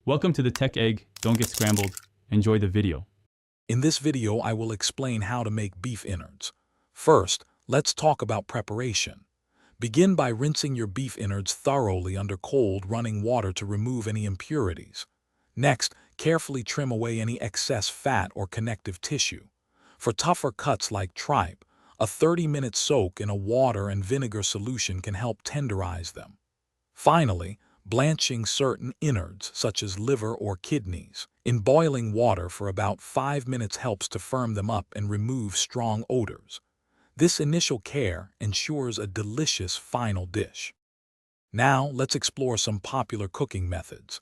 Welcome to the Tech Egg. Don't get scrambled. Enjoy the video. In this video, I will explain how to make beef innards. First, let's talk about preparation. Begin by rinsing your beef innards thoroughly under cold, running water to remove any impurities. Next, carefully trim away any excess fat or connective tissue. For tougher cuts like tripe, a 30-minute soak in a water and vinegar solution can help tenderize them. Finally, blanching certain innards, such as liver or kidneys, in boiling water for about 5 minutes helps to firm them up and remove strong odors. This initial care ensures a delicious final dish. Now, let's explore some popular cooking methods.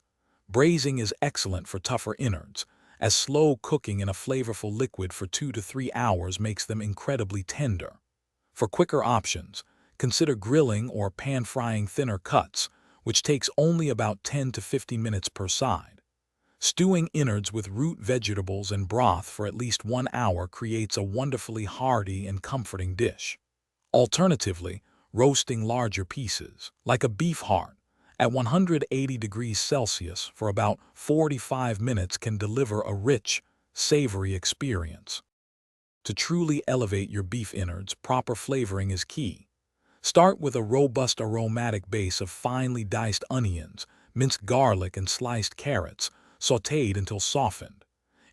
Braising is excellent for tougher innards, as slow cooking in a flavorful liquid for 2 to 3 hours makes them incredibly tender. For quicker options, consider grilling or pan-frying thinner cuts, which takes only about 10 to 15 minutes per side. Stewing innards with root vegetables and broth for at least 1 hour creates a wonderfully hearty and comforting dish. Alternatively, roasting larger pieces, like a beef heart, at 180 degrees Celsius for about 45 minutes can deliver a rich, savory experience. To truly elevate your beef innards, proper flavoring is key. Start with a robust aromatic base of finely diced onions, minced garlic, and sliced carrots, sautéed until softened.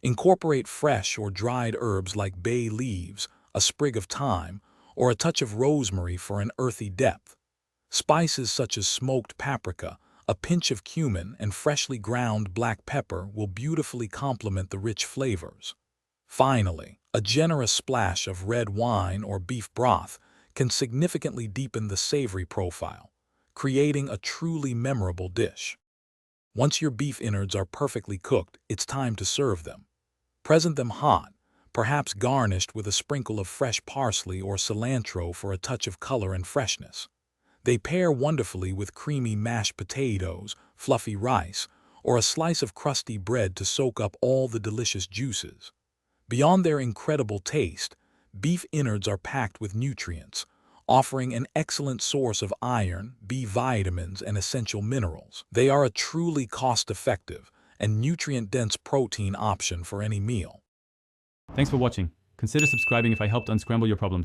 Incorporate fresh or dried herbs like bay leaves, a sprig of thyme, or a touch of rosemary for an earthy depth. Spices such as smoked paprika, a pinch of cumin, and freshly ground black pepper will beautifully complement the rich flavors. Finally, a generous splash of red wine or beef broth can significantly deepen the savory profile, creating a truly memorable dish. Once your beef innards are perfectly cooked, it's time to serve them. Present them hot, perhaps garnished with a sprinkle of fresh parsley or cilantro for a touch of color and freshness. They pair wonderfully with creamy mashed potatoes, fluffy rice, or a slice of crusty bread to soak up all the delicious juices. Beyond their incredible taste, beef innards are packed with nutrients, offering an excellent source of iron, B vitamins, and essential minerals. They are a truly cost-effective and nutrient-dense protein option for any meal. Thanks for watching. Consider subscribing if I helped unscramble your problems.